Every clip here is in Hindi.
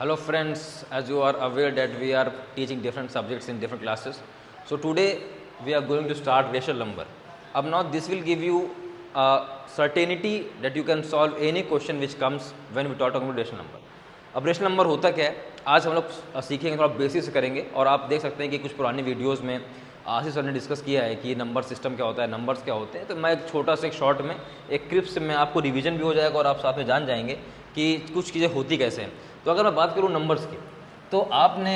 Hello friends, as you are aware that we are teaching different subjects in different classes. So today we are going to start rational number. अब now this will give you a certainty that you can solve any question which comes when we talk about rational number. अब रेशनल नंबर होता क्या है, आज हम लोग सीखेंगे, थोड़ा बेसिक से करेंगे। और आप देख सकते हैं कि कुछ पुरानी वीडियोस में आशीष सर ने डिस्कस किया है कि नंबर सिस्टम क्या होता है, नंबर्स क्या होते हैं। तो मैं एक छोटा सा एक शॉर्ट में एक क्लिप्स में आपको रिवीजन भी हो जाएगा और आप साथ में जान जाएंगे कि कुछ चीज़ें होती कैसे हैं। तो अगर मैं बात करूँ नंबर्स की, तो आपने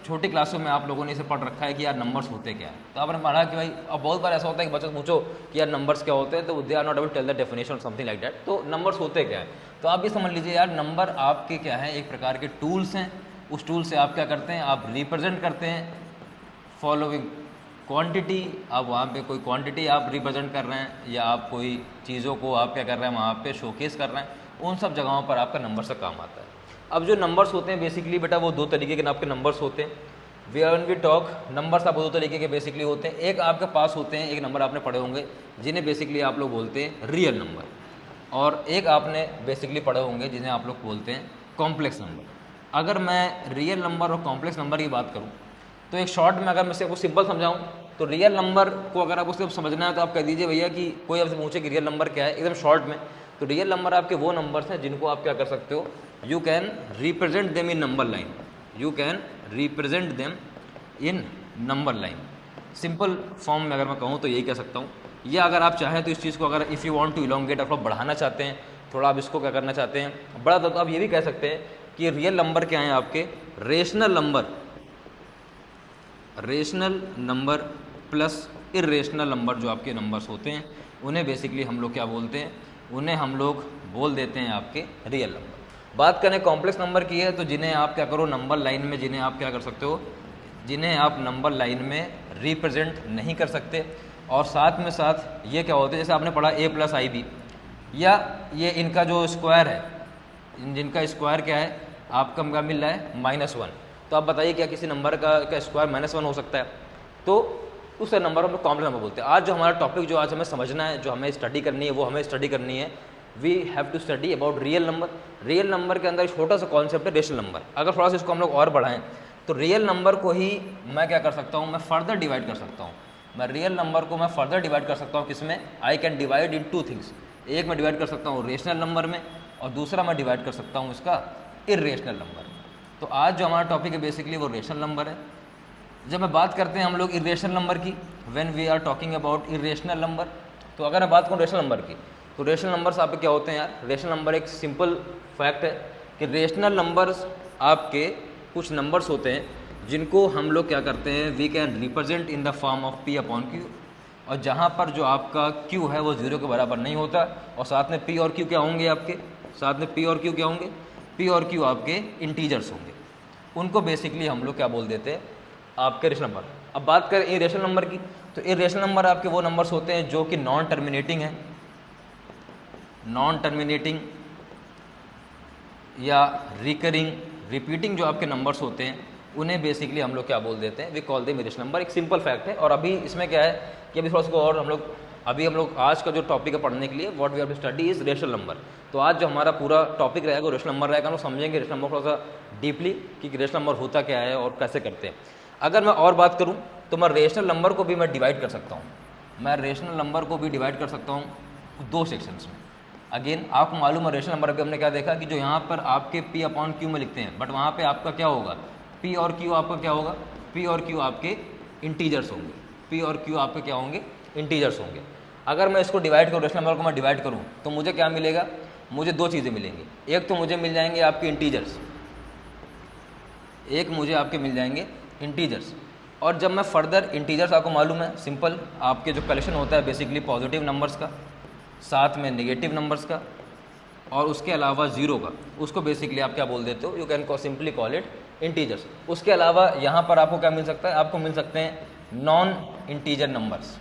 छोटी क्लासों में आप लोगों ने इसे पढ़ रखा है कि यार नंबर्स होते क्या हैं। तो आपने पढ़ा कि भाई, अब बहुत बार ऐसा होता है कि बच्चों से पूछो कि यार नंबर्स क्या होते हैं, तो they are not able tell the definition और समथिंग लाइक दैट। तो नंबर्स होते क्या हैं, तो आप भी समझ लीजिए यार, नंबर आपके क्या है, एक प्रकार के टूल्स हैं। उस टूल से आप क्या करते हैं, आप रिप्रेजेंट करते हैं फॉलोइंग क्वांटिटी। आप वहाँ पे कोई क्वांटिटी आप रिप्रेजेंट कर रहे हैं, या आप कोई चीज़ों को आप क्या कर रहे हैं वहाँ पे शोकेस कर रहे हैं, उन सब जगहों पर आपका नंबर से काम आता है। अब जो नंबर्स होते हैं बेसिकली बेटा, वो दो तरीके के आपके नंबर्स होते हैं। वन वी टॉक नंबर्स आप दो तरीके के बेसिकली होते हैं। एक आपके पास होते हैं, एक नंबर आपने पढ़े होंगे जिन्हें बेसिकली आप लोग बोलते हैं रियल नंबर, और एक आपने बेसिकली पढ़े होंगे जिन्हें आप लोग बोलते हैं कॉम्प्लेक्स नंबर। अगर मैं रियल नंबर और कॉम्प्लेक्स नंबर की बात करूं, तो एक शॉर्ट में अगर मैं से आपको सिंपल समझाऊं, तो रियल नंबर को अगर आपको सिर्फ समझना है तो आप कह दीजिए भैया कि कोई आपसे पूछे कि रियल नंबर क्या है, एकदम शॉर्ट में। तो रियल नंबर आपके वो नंबर्स हैं जिनको आप क्या कर सकते हो, you can represent them in number line. You can represent them in number line. Simple form में अगर मैं कहूँ तो यही कह सकता हूँ। या अगर आप चाहें तो इस चीज़ को, अगर if you want to elongate, आप बढ़ाना चाहते हैं थोड़ा, आप इसको क्या करना चाहते हैं बड़ा, तो आप ये भी कह सकते हैं कि रियल नंबर क्या हैं आपके, rational number. Rational number plus irrational number जो आपके नंबर्स होते हैं, उन्हें बेसिकली हम लोग क्या बोलते हैं, उन्हें हम लोग बोल देते हैं आपके रियल नंबर। बात करें कॉम्प्लेक्स नंबर की है, तो जिन्हें आप क्या करो नंबर लाइन में, जिन्हें आप क्या कर सकते हो, जिन्हें आप नंबर लाइन में रिप्रेजेंट नहीं कर सकते। और साथ में साथ ये क्या होते हैं, जैसे आपने पढ़ा a प्लस आई बी, या ये इनका जो स्क्वायर है, जिनका स्क्वायर क्या है आपका मिल रहा है -1। तो आप बताइए क्या किसी नंबर का स्क्वायर -1 हो सकता है? तो उस नंबर को हम कॉम्प्लेक्स नंबर बोलते हैं। आज जो हमारा टॉपिक जो आज हमें समझना है, जो हमें स्टडी करनी है, वो हमें स्टडी करनी है, we have to study about real number. Real number के अंदर छोटा सा कॉन्सेप्ट है रेशनल नंबर। अगर थोड़ा सा इसको हम लोग और बढ़ाएं, तो रियल नंबर को ही मैं क्या कर सकता हूँ, मैं फर्दर डिवाइड कर सकता हूँ। मैं रियल नंबर को मैं फर्दर डिवाइड कर सकता हूँ किसमें, I can divide in two things. एक मैं डिवाइड कर सकता हूँ रेशनल नंबर में, और दूसरा मैं डिवाइड कर सकता हूँ इसका इरेशनल नंबर में। तो आज जो हमारा टॉपिक है बेसिकली वो रेशनल नंबर है। जब मैं बात करते हैं हम लोग इरेशनल नंबर की, when we are talking about irrational number, तो अगर मैं बात करूँ रेशनल नंबर की, तो रेशनल नंबर्स आपके क्या होते हैं यार। रेशनल नंबर एक सिंपल फैक्ट है कि रेशनल नंबर्स आपके कुछ नंबर्स होते हैं जिनको हम लोग क्या करते हैं, we can represent in the form of p upon q। और जहाँ पर जो आपका q है वो 0 के बराबर नहीं होता, और साथ में p और q क्या होंगे आपके, साथ में p और q क्या होंगे, p और q आपके इंटीजर्स होंगे। उनको बेसिकली हम लोग क्या बोल देते हैं, आपके रेशनल नंबर। अब बात करें इरेशनल नंबर की, तो इरेशनल नंबर आपके वो नंबर्स होते हैं जो कि नॉन टर्मिनेटिंग है। नॉन टर्मिनेटिंग या रिकरिंग, रिपीटिंग जो आपके नंबर्स होते हैं, उन्हें बेसिकली हम लोग क्या बोल देते हैं, we call them irrational number. एक सिंपल फैक्ट है। और अभी इसमें क्या है कि अभी थोड़ा सा और हम लोग आज का जो टॉपिक है पढ़ने के लिए, what we have to study is rational number. तो आज जो हमारा पूरा टॉपिक रहेगा वो रेशनल नंबर रहेगा। हम लोग समझेंगे रेशनल नंबर थोड़ा सा डीपली कि रेशनल नंबर होता क्या है और कैसे करते हैं। अगर मैं और बात करूँ तो मैं रेशनल नंबर को भी मैं डिवाइड कर सकता हूँ। मैं रेशनल नंबर को भी डिवाइड कर सकता हूँ दो सेक्शंस में। अगेन आपको मालूम है रेशनल नंबर पे हमने क्या देखा कि जो यहाँ पर आपके p अपॉन q में लिखते हैं, बट वहाँ पे आपका क्या होगा, p और q आपका क्या होगा, p और q आपके इंटीजर्स होंगे। p और q आपके क्या होंगे, इंटीजर्स होंगे। अगर मैं इसको डिवाइड करूँ, रेशनल नंबर को मैं डिवाइड करूँ, तो मुझे क्या मिलेगा, मुझे दो चीज़ें मिलेंगी। एक तो मुझे मिल जाएंगे आपके इंटीजर्स, एक मुझे आपके मिल जाएंगे इंटीजर्स। और जब मैं फर्दर इंटीजर्स, आपको मालूम है सिंपल आपके जो कलेक्शन होता है बेसिकली पॉजिटिव नंबर्स का, साथ में नेगेटिव नंबर्स का, और उसके अलावा ज़ीरो का, उसको बेसिकली आप क्या बोल देते हो, you can simply call it integers. उसके अलावा यहाँ पर आपको क्या मिल सकता है, आपको मिल सकते हैं नॉन इंटीजर नंबर्स।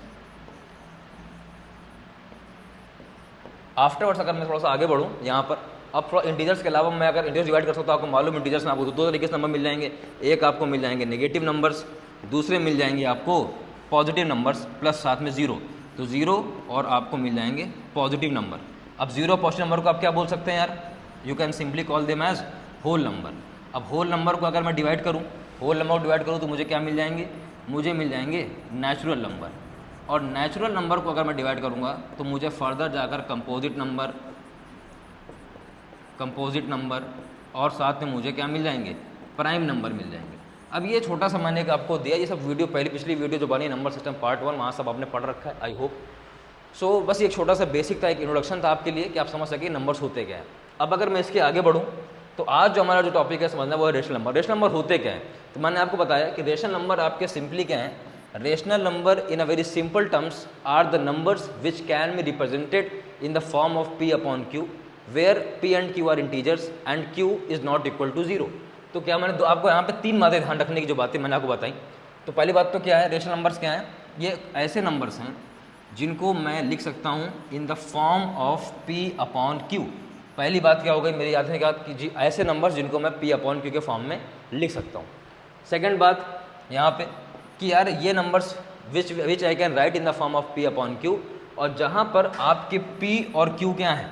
आफ्टरवर्ड्स अगर मैं थोड़ा सा आगे बढ़ूँ यहाँ पर, अब थोड़ा इंटीजर्स के अलावा मैं अगर इंटीजर्स डिवाइड कर सकता हूँ, आपको मालूम इंटीजर्स में आपको दो तरीके से नंबर मिल जाएंगे। एक आपको मिल जाएंगे नेगेटिव नंबर्स, दूसरे मिल जाएंगे आपको पॉजिटिव नंबर्स प्लस साथ में ज़ीरो। तो ज़ीरो और आपको मिल जाएंगे पॉजिटिव नंबर। अब ज़ीरो पॉजिटिव नंबर को आप क्या बोल सकते हैं यार, you can simply call them as whole number. अब होल नंबर को अगर मैं डिवाइड करूँ, होल नंबर को डिवाइड करूँ तो मुझे क्या मिल जाएंगे, मुझे मिल जाएंगे नेचुरल नंबर। और नेचुरल नंबर को अगर मैं डिवाइड करूँगा तो मुझे फर्दर जाकर कंपोजिट नंबर और साथ में मुझे क्या मिल जाएंगे, प्राइम नंबर मिल जाएंगे। अब ये छोटा सा मैंने आपको दिया, ये सब वीडियो पिछली वीडियो जो बनी नंबर सिस्टम पार्ट 1, वहाँ सब आपने पढ़ रखा है आई होप। सो बस ये एक छोटा सा बेसिक था, एक इंट्रोडक्शन था आपके लिए कि आप समझ सके नंबर्स होते क्या हैं। अब अगर मैं इसके आगे बढ़ूँ तो आज जो हमारा जो टॉपिक है समझना वो है रेशनल नंबर। रेशनल नंबर होते क्या हैं, तो मैंने आपको बताया कि रेशनल नंबर आपके सिंपली क्या हैं, rational number in a very simple terms are the numbers which can be represented in the form of P upon Q where P and Q are integers and Q is not equal to 0। तो क्या मैंने आपको यहाँ पे 3 बातें ध्यान रखने की जो बातें मैंने आपको बताई। तो पहली बात तो क्या है, रेशनल नंबर्स क्या हैं, ये ऐसे नंबर्स हैं जिनको मैं लिख सकता हूँ इन the form of P upon Q। पहली बात क्या हो गई मेरी याद रखने की बात कि जी ऐसे नंबर्स जिनको मैं P अपॉन Q के फॉर्म में लिख सकता हूँ। सेकेंड बात यहाँ पे कि यार ये numbers which I can write in the form of P upon Q, और जहाँ पर आपके P और Q क्या हैं,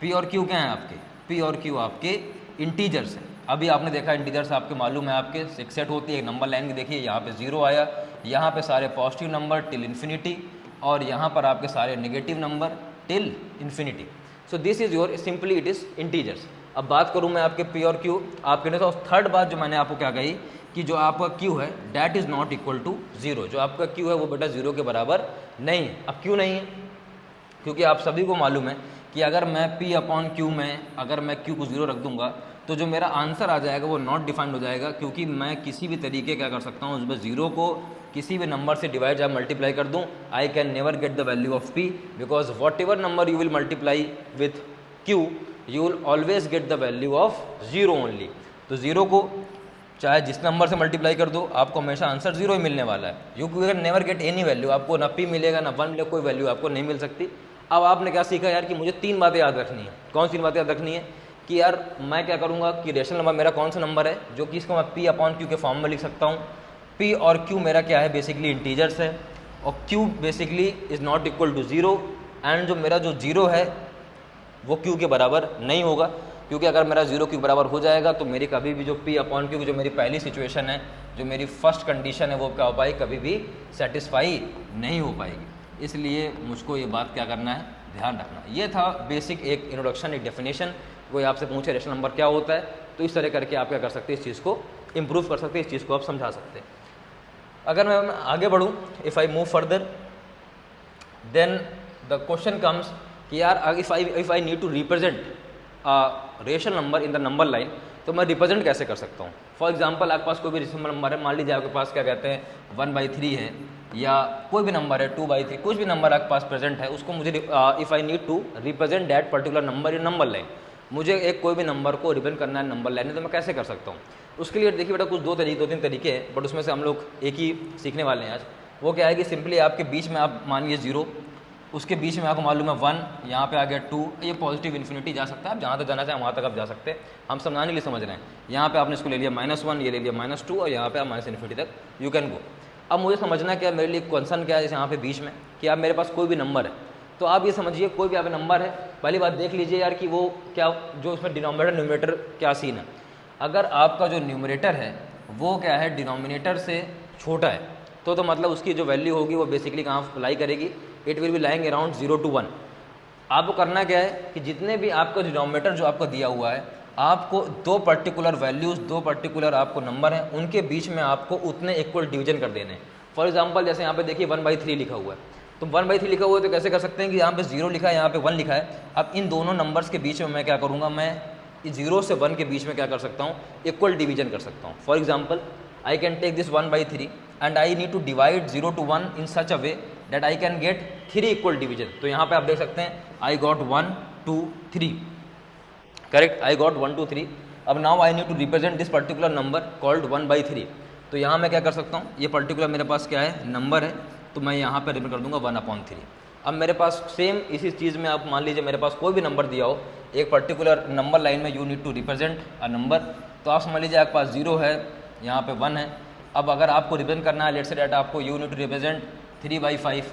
P और Q क्या हैं आपके, P और Q आपके इंटीजर्स हैं। अभी आपने देखा इंटीजर्स आपके मालूम है आपके एक सेट होती है, एक नंबर लाइन देखिए यहाँ पे 0 आया, यहाँ पे सारे पॉजिटिव नंबर टिल इन्फिनिटी, और यहाँ पर आपके सारे negative number till infinity. So this is your simply it is integers. अब बात करूँ मैं आपके P और Q आपके, तो थर्ड बात जो मैंने आपको क्या कही कि जो आपका Q है that is not equal to 0, जो आपका Q है वो बेटा 0 के बराबर नहीं है। अब क्यों नहीं है, क्योंकि आप सभी को मालूम है कि अगर मैं P अपॉन Q में अगर मैं Q को 0 रख दूंगा तो जो मेरा आंसर आ जाएगा वो नॉट डिफाइंड हो जाएगा, क्योंकि मैं किसी भी तरीके क्या कर सकता हूँ उसमें 0 को किसी भी नंबर से डिवाइड या मल्टीप्लाई कर दूँ, I can never get the value of P because what ever number you will multiply with Q you will always get the value of 0 only. तो 0 को चाहे जिस नंबर से मल्टीप्लाई कर दो आपको हमेशा आंसर 0 ही मिलने वाला है। You can never get any value, आपको ना P मिलेगा ना 1 मिलेगा, कोई वैल्यू आपको नहीं मिल सकती। अब आपने क्या सीखा यार कि मुझे 3 बातें याद रखनी है। कौन सी 3 बातें याद रखनी है कि यार मैं क्या करूँगा कि रेशनल नंबर मेरा कौन सा नंबर है जो कि इसको मैं P अपॉन Q के फॉर्म में लिख सकता हूँ। P और Q मेरा क्या है बेसिकली इंटीजर्स है, और Q basically is not equal to 0, and जो मेरा जो 0 है वो Q के बराबर नहीं होगा, क्योंकि अगर मेरा 0 Q बराबर हो जाएगा तो मेरी कभी भी जो P अपॉन Q जो मेरी पहली सिचुएशन है, जो मेरी फर्स्ट कंडीशन है वो क्या हो पाएगी, कभी भी सेटिस्फाई नहीं हो पाएगी। इसलिए मुझको ये बात क्या करना है, ध्यान रखना। ये था बेसिक एक इंट्रोडक्शन, एक डेफिनेशन। कोई आपसे पूछे रेशनल नंबर क्या होता है तो इस तरह करके आप क्या कर सकते हैं, इस चीज़ को इम्प्रूव कर सकते हैं, इस चीज़ को आप समझा सकते हैं। अगर मैं आगे बढ़ूँ, if I move further then the question comes कि यार if I need to represent rational number in the number line तो मैं रिप्रेजेंट कैसे कर सकता हूँ। फॉर एग्जांपल आपके पास कोई भी रेशनल नंबर है, मान लीजिए आपके पास क्या कहते हैं 1/3 है, या कोई भी नंबर है 2/3, कुछ भी नंबर आपके पास प्रेजेंट है, उसको मुझे if I need to represent that particular number in number line, मुझे एक कोई भी नंबर को रिप्रेजेंट करना है नंबर लाइन में, तो मैं कैसे कर सकता हूँ। उसके लिए देखिए बेटा कुछ 2-3 तरीके हैं, बट उसमें से हम लोग एक ही सीखने वाले हैं आज। वो क्या है कि सिंपली आपके बीच में आप मान लीजिए 0, उसके बीच में आपको मालूम है 1, यहाँ पे आ गया 2, ये पॉजिटिव इन्फिनिटी जा सकता है, आप जहाँ तक जाना चाहें वहाँ तक आप जा सकते हैं, हम समझाने के लिए समझ रहे हैं। यहाँ पे आपने इसको ले लिया -1, ये ले लिया -2, और यहाँ पे आप -इन्फिनिटी तक यू कैन गो। अब मुझे समझना क्या है, मेरे लिए कंसर्न क्या है जैसे यहाँ पे बीच में कि आप मेरे पास कोई भी नंबर है, तो आप ये समझिए कोई भी आप नंबर है, पहली बात देख लीजिए यार कि वो क्या, जो उसमें डिनोमिनेटर न्यूमरेटर क्या सीन है। अगर आपका जो न्यूमरेटर है वो क्या है डिनोमिनेटर से छोटा है तो मतलब उसकी जो वैल्यू होगी वो बेसिकली कहाँ अप्लाई करेगी, it will B lying around 0 to 1। आपको करना क्या है कि जितने भी आपका डिनोमिनेटर जो आपको दिया हुआ है, आपको 2 पर्टिकुलर वैल्यूज़, 2 पर्टिकुलर आपको नंबर हैं, उनके बीच में आपको उतने इक्वल डिवीजन कर देने हैं। फॉर एग्जांपल जैसे यहाँ पे देखिए 1/3 लिखा हुआ है, तो 1/3 लिखा हुआ है तो कैसे कर सकते हैं कि यहाँ पे 0 लिखा है, यहाँ पे 1 लिखा है। अब इन दोनों नंबर्स के बीच में मैं क्या करूँगा, मैं 0 से 1 के बीच में क्या कर सकता हूँ, इक्वल डिवीजन कर सकता हूँ। For example I can take this 1/3 and I need to divide 0 to 1 in such a way that I can get 3 equal division. तो यहाँ पे आप देख सकते हैं I got 1 2 3, correct, I got 1 2 3। अब now I need to represent this particular number called 1/3। तो यहाँ मैं क्या कर सकता हूँ, ये पर्टिकुलर मेरे पास क्या है नंबर है, तो मैं यहाँ पे रिप्रेजेंट कर दूंगा 1/3। अब मेरे पास सेम इसी चीज़ में आप मान लीजिए मेरे पास कोई भी नंबर दिया हो, एक पर्टिकुलर नंबर लाइन में you need to represent a number, तो आप समझ लीजिए आपके पास 0 है, यहाँ पे 1 है। अब अगर आपको रिप्रेजेंट करना है लेट्स से डेट आपको you need to represent 3/5,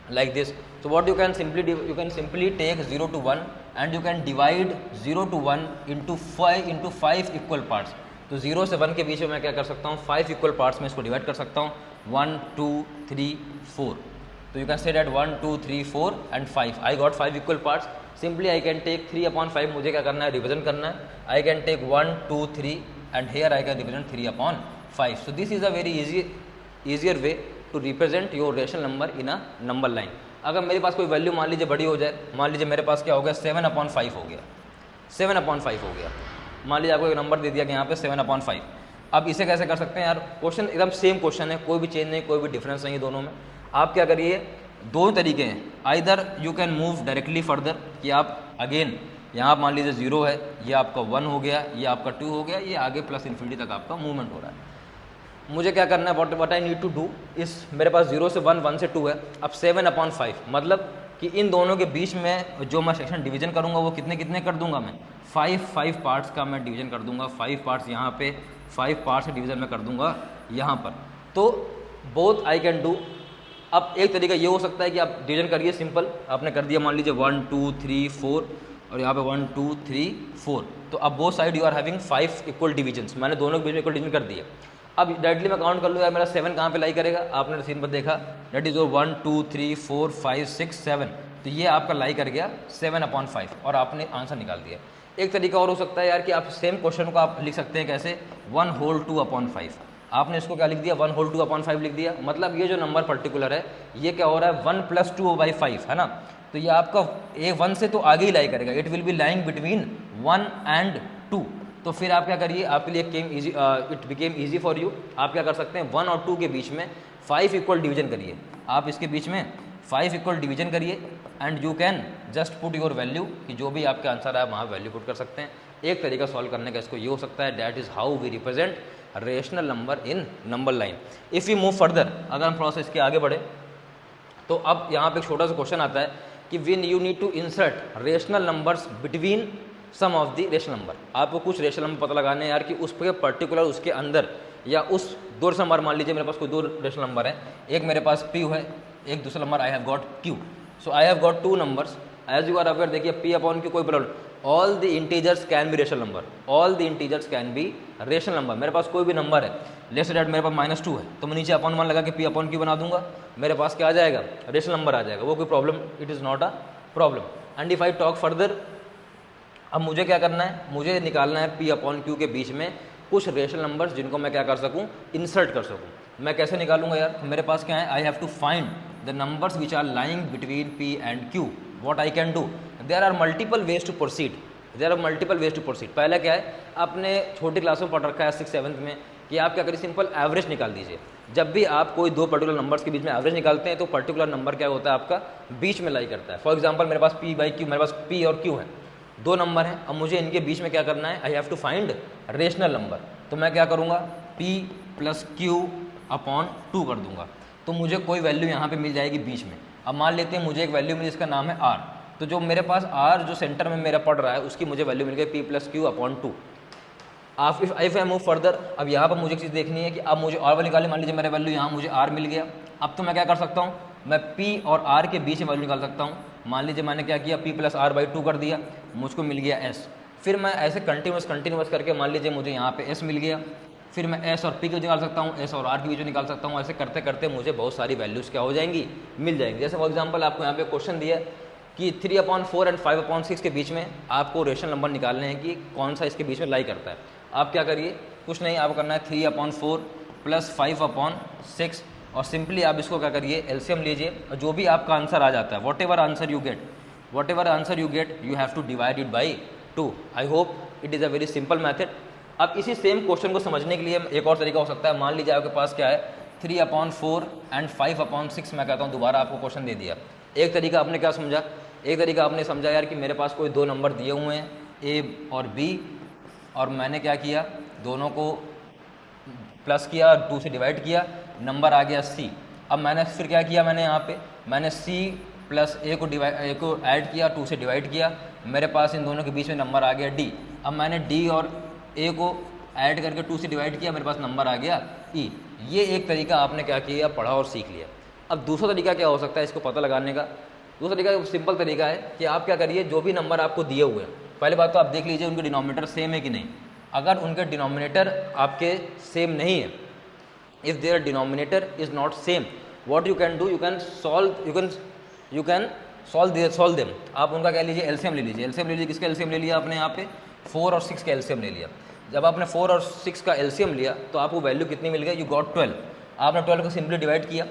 like this. So what you can simply do, you can simply take 0 to 1 and you can divide 0 to 1 into 5 equal parts. तो 0 से 1 के बीच में मैं क्या कर सकता हूँ, 5 इक्वल पार्ट्स में इसको डिवाइड कर सकता हूँ, 1 2 3 4. तो you can say that 1 2 3 4 and 5. I got 5 equal parts. Simply I can take 3/5. मुझे क्या करना है, रिविजन करना है. I can take 1 2 3 and here I can revision 3/5. So this is a very easier way to represent your rational number in a number line. अगर मेरे पास कोई वैल्यू मान लीजिए बड़ी हो जाए, मान लीजिए मेरे पास क्या हो गया, 7/5 हो गया, 7/5 हो गया. मान लीजिए आपको एक नंबर दे दिया कि यहाँ पे 7/5. अब इसे कैसे कर सकते हैं यार, क्वेश्चन एकदम सेम क्वेश्चन है, कोई भी चेंज नहीं, कोई भी डिफरेंस नहीं है दोनों में. आप क्या करिए, दो तरीके हैं. Either you can move directly further, कि आप अगेन यहाँ मान लीजिए 0 है, ये आपका 1 हो गया, ये आपका 2 हो गया, ये आगे प्लस इन्फिनिटी तक आपका मूवमेंट हो रहा है. मुझे क्या करना है, what I need to do is, मेरे पास 0 से 1 1 से 2 है. अब 7/5 मतलब कि इन दोनों के बीच में जो मैं सेक्शन डिवीजन करूंगा वो कितने कितने कर दूंगा मैं, 5 पार्ट्स का मैं डिवीजन कर दूंगा. 5 पार्ट्स यहाँ पे, 5 पार्ट्स डिवीजन में कर दूंगा यहाँ पर. तो बोथ आई कैन डू. अब एक तरीका ये हो सकता है कि आप डिवीजन करिए सिंपल, आपने कर दिया मान लीजिए 1 2 3 4 और यहाँ पे 1 2 3 4. तो अब both side you are having 5 equal divisions, मैंने दोनों के बीच में इक्वल डिवीजन कर दिया. अब डायरेक्टली मैं काउंट कर लूँ यार, मेरा 7 कहाँ पे लाई करेगा, आपने सीन पर देखा, दैट इज 1 2 3 4 5 6 7. तो ये आपका लाई कर गया 7/5 और आपने आंसर निकाल दिया. एक तरीका और हो सकता है यार कि आप सेम क्वेश्चन को आप लिख सकते हैं कैसे, 1 होल 2/5. आपने इसको क्या लिख दिया, 1 होल 2/5 लिख दिया. मतलब ये जो नंबर पर्टिकुलर है ये क्या हो रहा है, 1 + 2/5 है ना. तो ये आपका ए 1 से तो आगे ही लाई करेगा, it will B lying between 1 and 2. तो फिर आप क्या करिए, आपके लिए it became easy for you. आप क्या कर सकते हैं, 1 और 2 के बीच में 5 इक्वल डिवीजन करिए. आप इसके बीच में 5 इक्वल डिवीजन करिए and you can just put your value, कि जो भी आपका आंसर है वहाँ वैल्यू पुट कर सकते हैं. एक तरीका सॉल्व करने का इसको ये हो सकता है, that is how we represent rational number in number line. If you move further, अगर हम प्रोसेस के आगे बढ़े तो अब यहाँ पे एक छोटा सा क्वेश्चन आता है कि when you need to insert rational numbers between some of the rational number. आपको कुछ रेशनल नंबर पता लगाने हैं यार कि उस पर पर्टिकुलर उसके अंदर या उस दो रेशनल नंबर, मान लीजिए मेरे पास कोई 2 रेशनल नंबर है, एक मेरे पास P है, एक दूसरा number I have got Q. So I have got 2 numbers. As you are aware, देखिए P/Q कोई problem, all the integers can be rational number, all the integers can be rational number. मेरे पास कोई भी नंबर है, लेट्स से दैट मेरे पास -2 है, तो मैं नीचे /1 लगा के P/Q बना दूंगा, मेरे पास क्या आ जाएगा, रेशनल नंबर आ जाएगा. वो कोई problem, it is not a problem. And if I talk further, अब मुझे क्या करना है, मुझे निकालना है P/Q के बीच में कुछ रेशनल नंबर्स जिनको मैं क्या कर सकूं, इंसर्ट कर सकूं. मैं कैसे निकालूंगा यार, मेरे पास क्या है, I have to find the numbers which are lying between P and Q. What I can do, there are multiple ways to proceed, there are multiple ways to proceed. पहले क्या है, आपने छोटी क्लास में पढ़ रखा है 6th 7th में, कि आप क्या करिए, सिंपल एवरेज निकाल दीजिए. जब भी आप कोई 2 पर्टिकुलर नंबर्स के बीच में एवरेज निकालते हैं तो पर्टिकुलर नंबर क्या होता है, आपका बीच में लाई करता है. फॉर एग्जाम्पल मेरे पास P/Q, मेरे पास P और Q है, 2 नंबर हैं. अब मुझे इनके बीच में क्या करना है, I have to find rational number. तो मैं क्या करूँगा, P + Q/2 कर दूंगा. तो मुझे कोई वैल्यू यहाँ पे मिल जाएगी बीच में. अब मान लेते हैं मुझे एक वैल्यू मिली, इसका नाम है R. तो जो मेरे पास R जो सेंटर में मेरा पड़ रहा है उसकी मुझे वैल्यू मिल गई P + Q/2. If I move further, अब यहाँ पर मुझे एक चीज़ देखनी है कि अब मुझे और वैल्यू निकाली. मान लीजिए मेरा वैल्यू यहाँ मुझे R मिल गया. अब तो मैं क्या कर सकता हूँ, मैं P और R के बीच में वैल्यू निकाल सकता हूँ. मान लीजिए मैंने क्या किया, P + R/2 कर दिया, मुझको मिल गया S. फिर मैं ऐसे कंटिन्यूस करके, मान लीजिए मुझे यहाँ पे S मिल गया, फिर मैं S और P के बीच निकाल सकता हूँ, S और R के बीच निकाल सकता हूँ. ऐसे करते करते मुझे बहुत सारी वैल्यूज़ क्या हो जाएंगी, मिल जाएंगी. जैसे फॉर एग्जाम्पल आपको यहाँ पे क्वेश्चन दिया कि 3/4 एंड 5/6 के बीच में आपको रेशनल नंबर निकालने हैं कि कौन सा इसके बीच में लाई करता है. आप क्या करिए, कुछ नहीं, आपको करना है 3/4 + 5/6 और सिंपली आप इसको क्या करिए, एलसीएम लीजिए और जो भी आपका आंसर आ जाता है, whatever answer you get you have to divide it by 2. I hope it is a very simple method. अब इसी सेम क्वेश्चन को समझने के लिए एक और तरीका हो सकता है. मान लीजिए आपके पास क्या है, 3/4 एंड 5/6, मैं कहता हूँ दोबारा आपको क्वेश्चन दे दिया. एक तरीका आपने क्या समझा, एक तरीका आपने समझा यार कि मेरे पास कोई 2 नंबर दिए हुए हैं A और B, और मैंने क्या किया, दोनों को प्लस किया और 2 से डिवाइड किया, नंबर आ गया C. अब मैंने फिर क्या किया, मैंने यहाँ पे मैंने C + A को ऐड किया, 2 से डिवाइड किया, मेरे पास इन दोनों के बीच में नंबर आ गया D. अब मैंने D और A को ऐड करके 2 से डिवाइड किया, मेरे पास नंबर आ गया E. ये एक तरीका आपने क्या किया, पढ़ा और सीख लिया. अब दूसरा तरीका क्या हो सकता है इसको पता लगाने का? दूसरा तरीका सिंपल तरीका है कि आप क्या करिए, जो भी नंबर आपको दिए हुए हैं, पहले बात तो आप देख लीजिए उनके डिनोमिनेटर सेम है कि नहीं। अगर उनके डिनोमिनेटर आपके सेम नहीं है, if their denominator is not same, what you can do, you can solve them. आप उनका कह लीजिए एलसीएम ले लीजिए। एलसीएम ले लीजिए, किसका एलसीएम ले लिया आपने? यहाँ पे 4 और 6 का एलसीएम ले लिया। जब आपने 4 और 6 का एलसीएम लिया तो आपको वैल्यू कितनी मिल गई? You got 12। आपने 12 को सिंपली डिवाइड किया,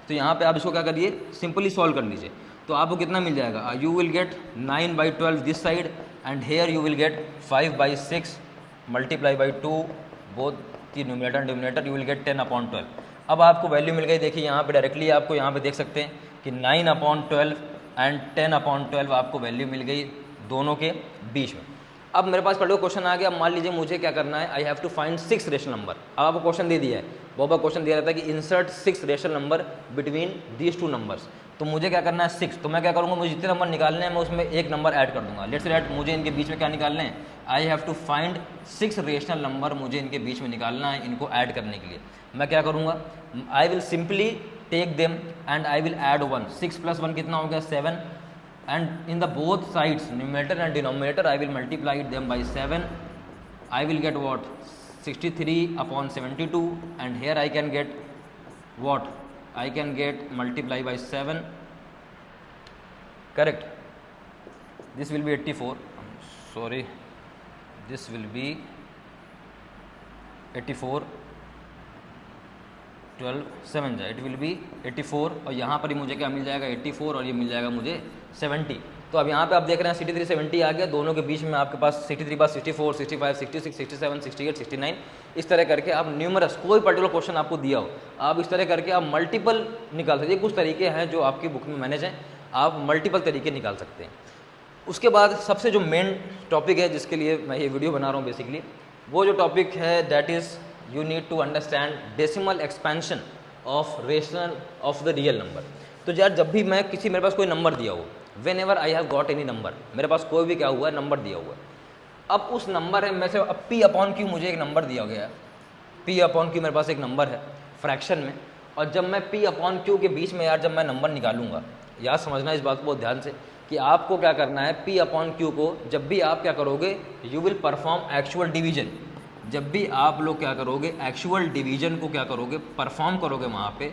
तो यहाँ पे आप इसको क्या करिए, सिंपली सॉल्व कर लीजिए। तो आपको कितना मिल जाएगा? You will get 9/12 this side and here you will get 5/6 multiply by 2 both the numerator and denominator, you will get 10/12। अब आपको वैल्यू मिल गई। देखिए यहाँ पे डायरेक्टली आपको यहाँ पे देख सकते हैं कि 9/12 एंड 10/12 आपको वैल्यू मिल गई दोनों के बीच में। अब मेरे पास पढ़ो क्वेश्चन आ गया। मान लीजिए मुझे क्या करना है, I have to find 6 rational number. अब आपको क्वेश्चन दे दिया है, बहुत क्वेश्चन दिया रहता है कि insert 6 rational number between these 2 numbers. तो मुझे क्या करना है 6, तो मैं क्या करूँगा, मुझे जितने नंबर निकालने हैं मैं उसमें एक नंबर ऐड कर दूंगा। लेट्स से मुझे इनके बीच में क्या निकालने हैं, I have to find 6 rational number, मुझे इनके बीच में निकालना है। इनको ऐड करने के लिए मैं क्या करूँगा, I will simply take them and I will add 1। 6 + 1 कितना हो गया? 7। and in the both sides numerator and denominator I will multiply them by 7. I will get what? 63/72, and here I can get what? I can get multiply by 7, correct? This will be 84, sorry, this will be 84, 12 7 जाए, इट विल बी 84, और यहाँ पर ही मुझे क्या मिल जाएगा? 84, और ये मिल जाएगा मुझे 70। तो अब यहाँ पे आप देख रहे हैं 63 70 आ गया। दोनों के बीच में आपके पास 63 पास 64 65 66 67 68 69, इस तरह करके आप न्यूमरस, कोई पर्टिकुलर क्वेश्चन आपको दिया हो, आप इस तरह करके आप मल्टीपल निकाल सकते हैं। कुछ तरीके हैं जो आपकी बुक में मैनेज हैं, आप मल्टीपल तरीके निकाल सकते हैं। उसके बाद सबसे जो मेन टॉपिक है जिसके लिए मैं ये वीडियो बना रहा हूँ बेसिकली, वो जो टॉपिक है that is you need to understand decimal expansion of rational of the real number। तो यार जब भी मैं किसी, मेरे पास कोई नंबर दिया हो, whenever I have got any number, मेरे पास कोई भी क्या हुआ है, नंबर दिया हुआ है। अब उस नंबर है में से अब P/Q मुझे एक नंबर दिया गया है, P/Q मेरे पास एक नंबर है फ्रैक्शन में, और जब मैं P/Q के बीच में यार जब मैं नंबर निकालूंगा, यार समझना इस बात को बहुत ध्यान से कि आपको क्या करना है, P/Q को जब भी आप क्या करोगे, you will perform actual division. जब भी आप लोग क्या करोगे, एक्चुअल डिवीजन को क्या करोगे, परफॉर्म करोगे वहाँ पे,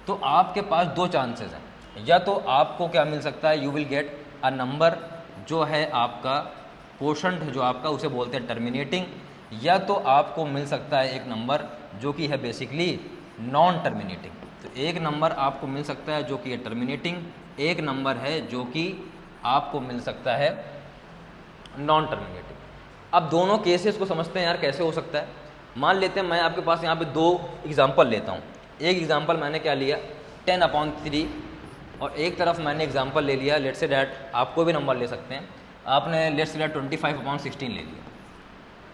तो आपके पास 2 चांसेस हैं। या तो आपको क्या मिल सकता है, you will get a number जो है आपका कोशंट जो आपका, उसे बोलते हैं टर्मिनेटिंग, या तो आपको मिल सकता है एक नंबर जो कि है बेसिकली नॉन टर्मिनेटिंग। तो एक नंबर आपको मिल सकता है जो कि है टर्मिनेटिंग, एक नंबर है जो कि आपको मिल सकता है नॉन टर्मिनेटिंग। अब दोनों केसेस को समझते हैं यार कैसे हो सकता है। मान लेते हैं मैं आपके पास यहाँ पे 2 एग्जांपल लेता हूँ। एक एग्जांपल मैंने क्या लिया, 10/3, और एक तरफ मैंने एग्जांपल ले लिया, लेट्स से दैट आप कोई भी नंबर ले सकते हैं, आपने लेट्स से दैट 25/16 ले लिया,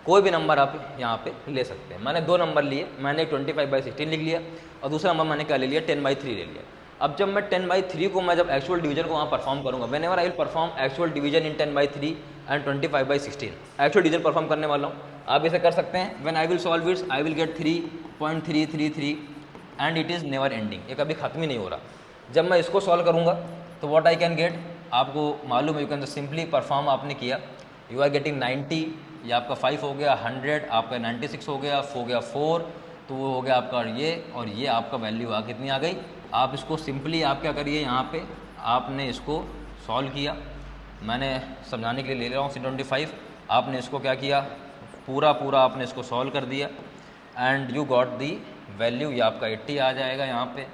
कोई भी नंबर आप यहाँ पे ले सकते हैं। मैंने 2 नंबर लिए, मैंने 25/16 लिख लिया, और दूसरा नंबर मैंने क्या ले लिया, 10/3 ले लिया। अब जब मैं 10/3 को मैं जब एक्चुअल डिवीजन को वहाँ परफॉर्म करूँगा, when ever I will perform actual division in 10/3 and 25/16, actual division perform करने वाला हूँ। आप इसे कर सकते हैं। When I will solve it's I will get 3.333 and it is never ending, ये कभी खत्म ही नहीं हो रहा। जब मैं इसको सॉल्व करूँगा तो व्हाट आई कैन गेट, आपको मालूम है, यू कैन सिंपली परफॉर्म आपने किया, यू आर गेटिंग 90, ये आपका 5 हो गया, 100 आपका 96 हो गया 4, तो वो हो गया आपका ये, और ये आपका वैल्यू आ कितनी आ गई। आप इसको सिंपली आप क्या करिए, यहाँ पे आपने इसको सॉल्व किया, मैंने समझाने के लिए ले रहा हूँ 25, आपने इसको क्या किया, पूरा आपने इसको सॉल्व कर दिया, and you got the value, ये आपका 80 आ जाएगा। यहाँ पे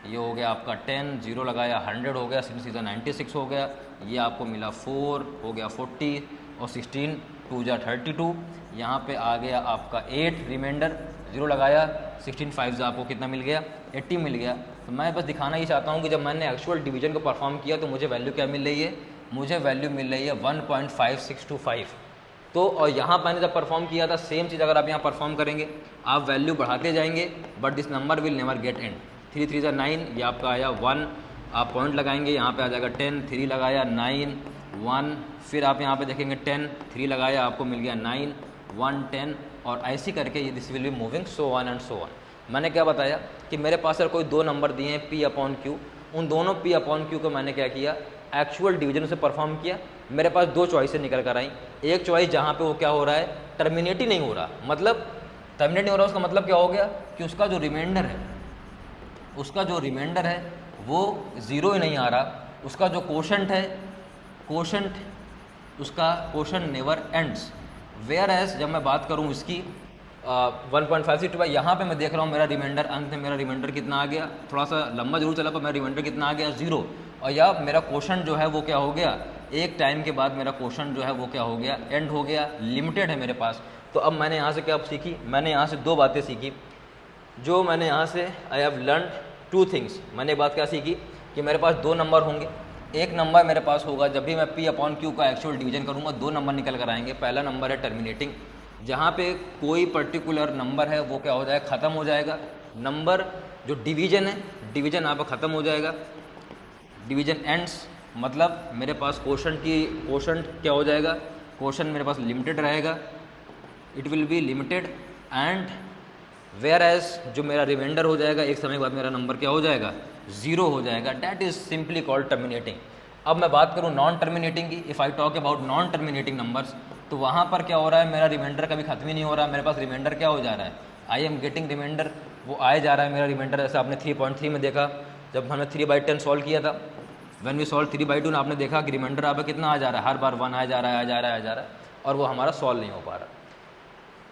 ये हो गया आपका 10, 0 लगाया 100 हो गया, 6 सीधा 96 हो गया, ये आपको मिला 4 हो गया 40, और 16 2 जा 32, यहाँ पे आ गया आपका 8 रिमाइंडर, 0 लगाया 16 5 आपको कितना मिल गया, 80 मिल गया। तो मैं बस दिखाना ही चाहता हूँ कि जब मैंने एक्चुअल डिवीजन को परफॉर्म किया तो मुझे वैल्यू क्या मिल रही है, मुझे वैल्यू मिल रही है 1.5625। तो और यहाँ मैंने जब परफॉर्म किया था सेम चीज़ अगर आप यहाँ परफॉर्म करेंगे, आप वैल्यू बढ़ाते जाएंगे, but this number will never get and. 3 3 9, ये आपका आया 1, आप पॉइंट लगाएंगे, यहाँ पे आ जाएगा 10, 3 लगाया 9 1, फिर आप यहाँ पे देखेंगे 10, 3 लगाया आपको मिल गया 9 1 10, और ऐसी करके ये this will be moving so on and so on. मैंने क्या बताया कि मेरे पास अगर कोई दो नंबर दिए हैं P अपॉन क्यू, उन दोनों P अपॉन क्यू को मैंने क्या किया, एक्चुअल डिवीजन से परफॉर्म किया। मेरे पास दो चॉइसें निकल कर आई। एक चॉइस जहाँ पे वो क्या हो रहा है, टर्मिनेट ही नहीं हो रहा, मतलब टर्मिनेट नहीं हो रहा, उसका मतलब क्या हो गया कि उसका जो रिमाइंडर है, उसका जो रिमाइंडर है वो ज़ीरो ही नहीं आ रहा, उसका जो कोशेंट है, कोशेंट, उसका quotient never ends. Whereas जब मैं बात करूँ इसकी 1.5 यहाँ पे मैं देख रहा हूँ मेरा रिमाइंडर, अंत में मेरा रिमाइंडर कितना आ गया, थोड़ा सा लंबा जरूर चला पर मेरा रिमाइंडर कितना आ गया, 0। और या मेरा कोशेंट जो है वो क्या हो गया, एक टाइम के बाद मेरा कोशेंट जो है वो क्या हो गया, एंड हो गया, लिमिटेड है मेरे पास। तो अब मैंने यहाँ से क्या सीखी, मैंने यहाँ से दो बातें सीखी। जो मैंने यहाँ से I have learn two things. मैंने बात क्या सीखी कि मेरे पास दो नंबर होंगे। एक नंबर मेरे पास होगा जब भी मैं P अपॉन क्यू का एक्चुअल डिवीजन करूँगा, दो नंबर निकल कर आएंगे। पहला नंबर है टर्मिनेटिंग, जहाँ पे कोई पर्टिकुलर नंबर है वो क्या हो जाएगा, ख़त्म हो जाएगा। नंबर जो डिवीजन है, डिवीजन यहाँ पर ख़त्म हो जाएगा, डिवीजन एंड्स, मतलब मेरे पास कोशेंट क्या हो जाएगा, कोशेंट मेरे पास लिमिटेड रहेगा, it will be limited. And whereas जो मेरा रिमाइंडर हो जाएगा, एक समय के बाद मेरा नंबर क्या हो जाएगा, 0 हो जाएगा। That is simply called terminating. अब मैं बात करूँ नॉन टर्मिनेटिंग की, if I talk about non terminating numbers, तो वहाँ पर क्या हो रहा है, मेरा रिमाइंडर कभी खत्म ही नहीं हो रहा, मेरे पास रिमाइंडर क्या हो जा रहा है, आई एम गेटिंग रिमाइंडर, वो आए जा रहा है मेरा रिमाइंडर। जैसे आपने 3.3 में देखा, जब हमने 3/10 सॉल्व किया था, व्हेन वी सॉल्व 3/2, आपने देखा कि रिमाइंडर आप कितना आ जा रहा है, हर बार 1 आ जा रहा है, और वो हमारा सॉल्व नहीं हो पा रहा।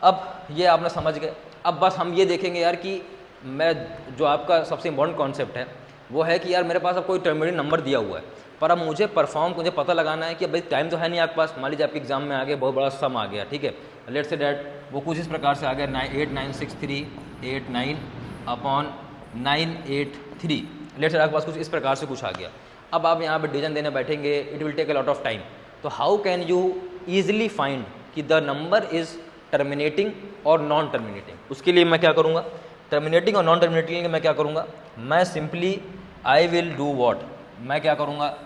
अब ये आपने समझ गए। अब बस हम ये देखेंगे यार कि मैं जो आपका सबसे इम्पोर्टेंट कॉन्सेप्ट है वो है कि यार मेरे पास अब कोई टर्मिनेटिंग नंबर दिया हुआ है, पर अब मुझे पता लगाना है कि भाई टाइम तो है नहीं आपके पास। मान लीजिए आपके एग्जाम में आ गया, बहुत बड़ा सम आ गया, ठीक है, लेट्स से डैट वो कुछ इस प्रकार से आ गया 8963898/983, लेट्स से आपके पास कुछ इस प्रकार से कुछ आ गया। अब आप यहाँ पर डिवीजन देने बैठेंगे, it will take a lot of time. तो how can you easily find कि द नंबर इज़ टर्मिनेटिंग और नॉन टर्मिनेटिंग? उसके लिए मैं क्या करूँगा, टर्मिनेटिंग और नॉन टर्मिनेटिंग के लिए मैं क्या करूँगा, मैं simply I will do what, मैं क्या करूँगा,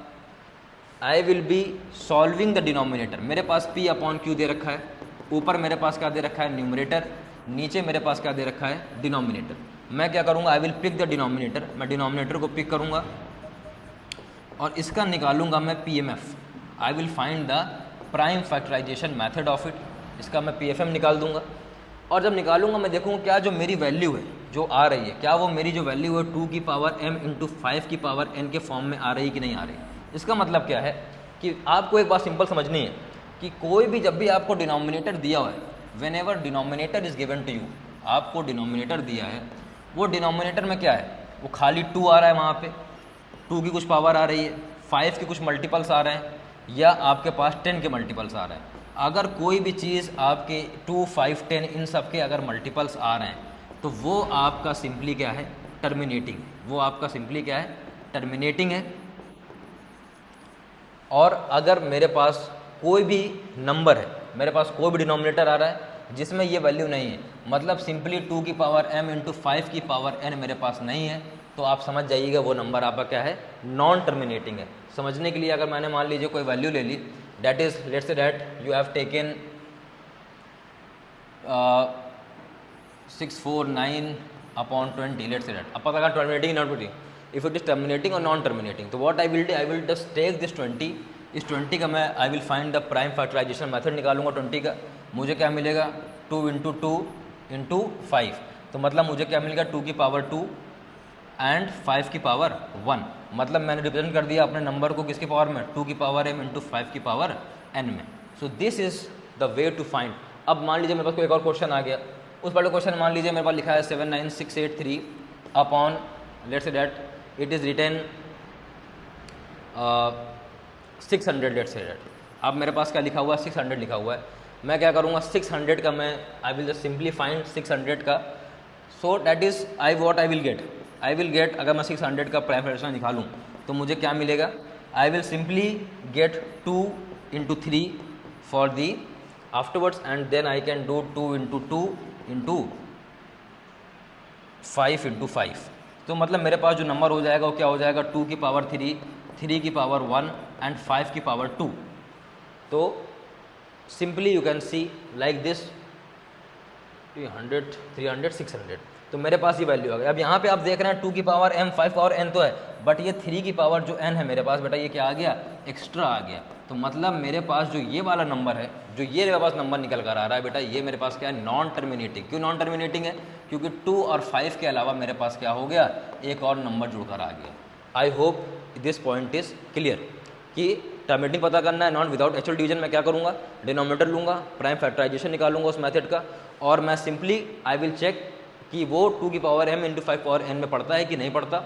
I will be solving the denominator. मेरे पास P अपॉन क्यू दे रखा है, ऊपर मेरे पास क्या दे रखा है, न्यूमरेटर, नीचे मेरे पास क्या दे रखा है, डिनोमिनेटर। मैं क्या करूँगा, I will pick the denominator, मैं डिनोमिनेटर को पिक करूँगा और इसका निकालूंगा मैं PMF, I will find the prime factorization method of it. इसका मैं PFM निकाल दूंगा, और जब निकालूंगा मैं देखूंगा क्या जो मेरी वैल्यू है जो आ रही है, क्या वो मेरी जो वैल्यू है 2 की पावर m इंटू 5 की पावर n के फॉर्म में आ रही कि नहीं आ रही। इसका मतलब क्या है कि आपको एक बात सिंपल समझनी है कि कोई भी जब भी आपको डिनोमिनेटर दिया हुआ है, whenever denominator is given to you, आपको डिनोमिनेटर दिया है, वो डिनोमिनेटर में क्या है, वो खाली 2 आ रहा है, वहाँ पे 2 की कुछ पावर आ रही है, 5 के कुछ मल्टीपल्स आ रहे हैं, या आपके पास 10 के मल्टीपल्स आ रहे हैं। अगर कोई भी चीज़ आपके 2, 5, 10 इन सब के अगर मल्टीपल्स आ रहे हैं तो वो आपका सिंपली क्या है, टर्मिनेटिंग, वो आपका सिंपली क्या है, टर्मिनेटिंग है। और अगर मेरे पास कोई भी नंबर है, मेरे पास कोई भी डिनोमिनेटर आ रहा है जिसमें ये वैल्यू नहीं है, मतलब सिंपली 2 की पावर m इंटू 5 की पावर n मेरे पास नहीं है, तो आप समझ जाइएगा वो नंबर आपका क्या है, नॉन टर्मिनेटिंग है। समझने के लिए अगर मैंने मान लीजिए कोई वैल्यू ले ली, that is let's say that you have taken 649/20, let's say that अब पता लगा terminating not terminating, if it is terminating or non terminating, तो what I will do, I will just take this 20, इस 20 का मैं I will find the prime factorization method निकालूंगा 20 का, मुझे क्या मिलेगा 2 इंटू 2 इंटू 5, तो मतलब मुझे क्या मिलेगा 2 की पावर 2 एंड 5 की पावर 1, मतलब मैंने रिप्रेजेंट कर दिया अपने नंबर को किसकी पावर में, 2 की पावर m इंटू 5 की पावर n में। So this is the way to find. अब मान लीजिए मेरे पास कोई एक और क्वेश्चन आ गया, उस वाले क्वेश्चन मान लीजिए मेरे पास लिखा है 79683 upon, let's say that it is written 600, let's say that, अब मेरे पास क्या लिखा हुआ है, 600 लिखा हुआ है। मैं क्या करूँगा, 600 का मैं I will just simply find 600 का, so that is I will get अगर मैं 600 का प्राइम फ्रैक्शन निकालूँ तो मुझे क्या मिलेगा, I will simply get 2 into 3 for the afterwards, and then I can do 2 into 2 into 5 into 5। तो मतलब मेरे पास जो नंबर हो जाएगा वो क्या हो जाएगा, 2 की पावर 3, 3 की पावर 1 एंड 5 की पावर 2। तो simply you can see like this, 300, 300, 600, तो मेरे पास ये वैल्यू आ गई। अब यहाँ पे आप देख रहे हैं 2 की पावर m, 5 पावर n तो है, बट ये 3 की पावर जो n है मेरे पास बेटा, ये क्या आ गया, एक्स्ट्रा आ गया। तो मतलब मेरे पास जो ये वाला नंबर है, जो ये मेरे पास नंबर निकल कर आ रहा है बेटा, ये मेरे पास क्या है, नॉन टर्मिनेटिंग। क्यों नॉन टर्मिनेटिंग है? क्योंकि 2 और 5 के अलावा मेरे पास क्या हो गया, एक और नंबर जुड़कर आ गया। I hope this point is clear कि टर्मिनेटिंग पता करना है, नॉन विदाउट एक्चुअल डिवीजन मैं क्या करूँगा, डिनोमिनेटर लूँगा, प्राइम फैक्टराइजेशन निकालूंगा उस मेथड का, और मैं सिंपली आई विल चेक कि वो 2 की power m into 5 power n में पड़ता है कि नहीं पड़ता।